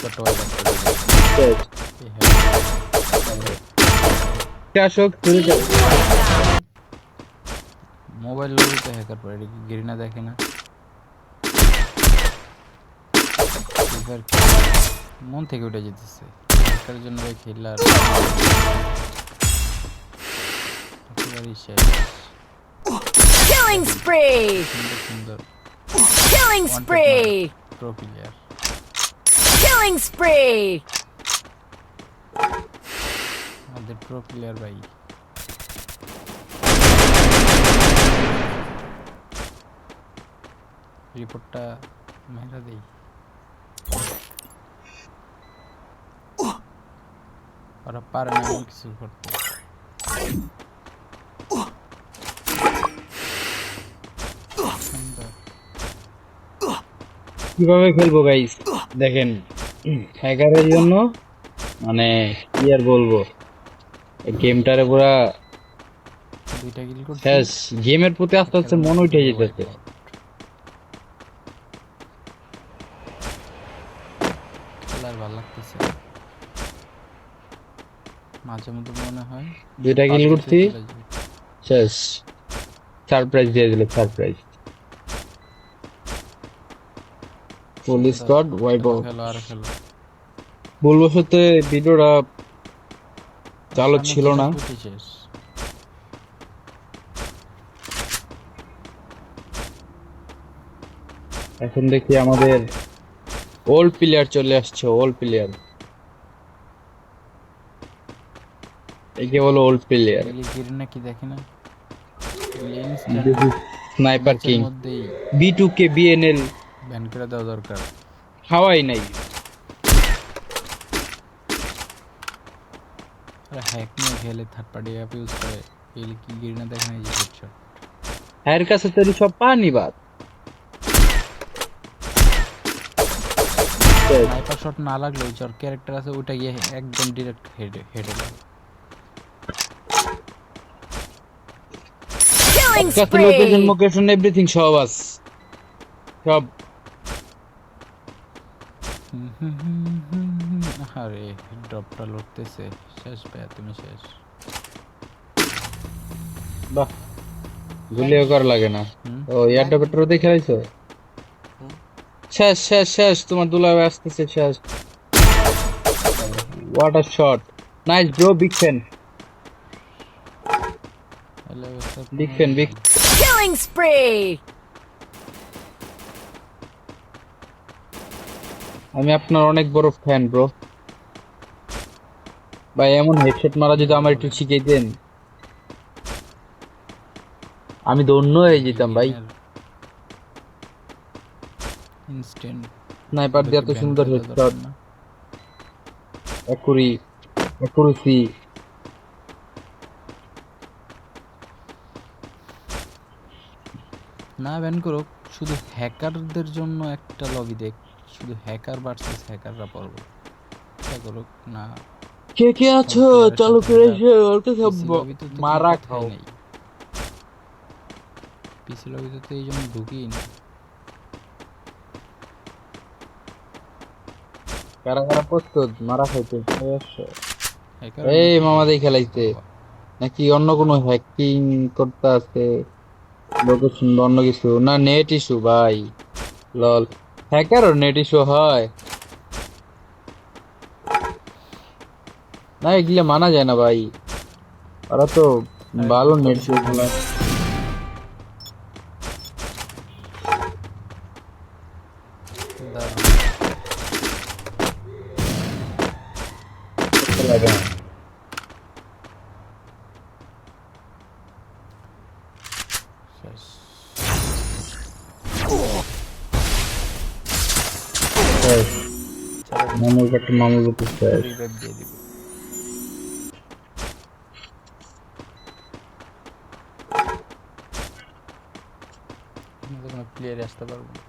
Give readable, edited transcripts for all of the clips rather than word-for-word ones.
Scott wipe করে শেষ। আসুক শুরু কর। মোবাইল লবিতে হ্যাকার পড়ে, এটা কি গেরিনা দেখে না? এবার মন থেকে উঠে যেতেছে হ্যাকারের জন্য ভাই খেললে আর একেবারেই শেষ। Killing spree! সুন্দর সুন্দর Killing spree! Pro player. Killing spree! আমাদের প্রো প্লেয়ার ভাই। রিপোর্টটা মেরা দেই। ওরা পারে না এমন কিছু করতে। সুন্দর। কিভাবে খেলবো গাইস দেখেন, হ্যাকারের জন্য মানে কি আর বলবো, এই গেমটারে পুরা দুইটা কিল করছি। শেষ। গেমের প্রতি আস্তে আস্তে মন উঠে যেতেছে। খেলার ভালো লাগতেছে, মাঝে মধ্যে মনে হয় দুইটা কিল করছি, শেষ। সারপ্রাইজ দিয়ে দিল, সারপ্রাইজ। ফুল স্কোয়াড ওয়াইপ আউট। খেলো আর খেলো। ভুলবশত ভিডিওটা চালু ছিল না। শেষ। এখন দেখি আমাদের ওল্ড প্লেয়ার চলে আসছে, ওল্ড প্লেয়ার। একে বলো ওল্ড প্লেয়ার। গেরিনা কি দেখে না? স্নাইপার কিং মধ্যেই B2K BNL ব্যান করে দেওয়া দরকার। হাওয়াই নাই। হ্যাক নিয়ে খেলে থার্ড পার্টি অ্যাপ ইউজ করে, এলে কি গেরিনা দেখে না? যে হেডশট এর কাছে তৈরি সব পানি বাদ। স্নাইপার শট না লাগলে ওই যার ক্যারেক্টার আছে ওটা গিয়ে একদম ডিরেক্ট হেডে লাগে। Killing কাছে লোকেশন spree! লোকেশন এভরিথিং সব আছে, সব। আরে ড্রপটা লড়তেছে। শেষ ভাইয়া, তুমি শেষ। বাহ, গুলিও করা লাগে না। ও ইয়ারটা পেট্রো দিয়ে খেলাইছো? শেষ শেষ শেষ, তোমার দুলাবে আসতেছে, শেষ। What a shot, nice bro, big fan, big fan, big. Killing spree! আমি আপনার অনেক বড় ফ্যান ব্রো। ভাই এমন হেডশট মারা যদি আমার একটু শিখিয়ে দেন, আমি ধন্য হয়ে যেতাম ভাই। ইনস্ট্যান্ট স্নাইপার দিয়ে এত সুন্দর হেডশট, অ্যাকুরেসি। না ব্যান করো, শুধু হ্যাকারদের জন্য একটা লবি দেখ, শুধু হ্যাকার ভার্সেস হ্যাকাররা পড়বো। এটা করুক না। কে কে আছো চালু করে এসে ওর কাছে মারা খাও। পিসি লবিতে তো এই জন্য ঢুকি না। কারা কারা প্রস্তুত মারা খাইতে? এই মামাদের খেলাইতে নাকি অন্য কোনো হ্যাকিং করতে আছে? লোকেশন অন্য কিছু না, নেট ইস্যু ভাই। লল, হ্যাকার নেট ইস্যু হয় না, এগুলো মানা যায় না ভাই। ওরা তো ভালো নেট ইস্যু। মামুর কাছে মামুর কাছে দিয়ে দিব। কোনো প্লেয়ার আসতে পারবো না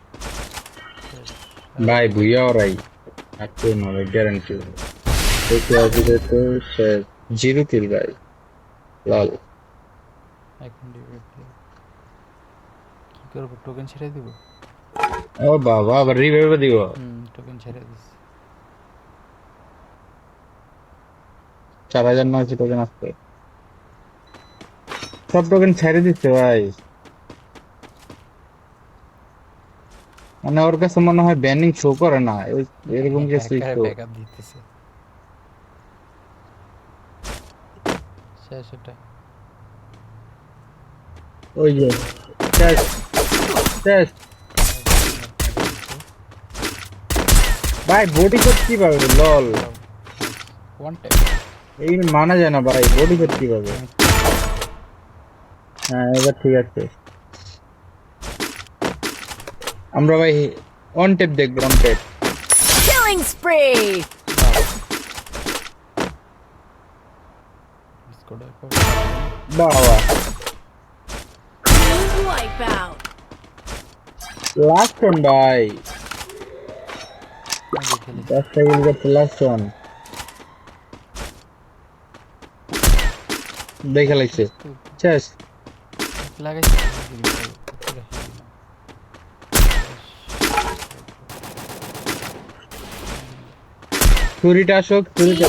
ভাই, ভুইয়া ওরাই আজকে নয় গ্যারান্টি। দেখতে আসবে তো শেষ, জিরো কিল ভাই। লাল এখন কি করবো, টোকেন ছেড়ে দিব। ও বাবা, আবার রিভাইভ দিব। টোকেন ছেড়ে দিচ্ছি। 4900 টোকেন আসছে। সব টোকেন ছেড়ে দিচ্ছে ভাই, মানে ওর কাছে মনে হয় ব্যানিং শো করে না, এরকম কিছু হ্যাকারে একটু। ব্যাকআপ দিতেছে শেষ ওটা ওই যে শেষ শেষ। ভাই বডি শট কিভাবে লল, ওয়ান টাইম এই মানা যায় না ভাই, বডি শট কিভাবে। হ্যাঁ এবার ঠিক আছে, আমরা ভাই অন টেপ দেখবো, অন টেপ। Killing spree. বাবা Wipeout. লাস্ট ওয়ান ভাই, 10টা কিল করতে লাস্ট ওয়ান দেখে লাগছে শেষ। লাগাইছে ছুরিটা আসুক, ছুরিটা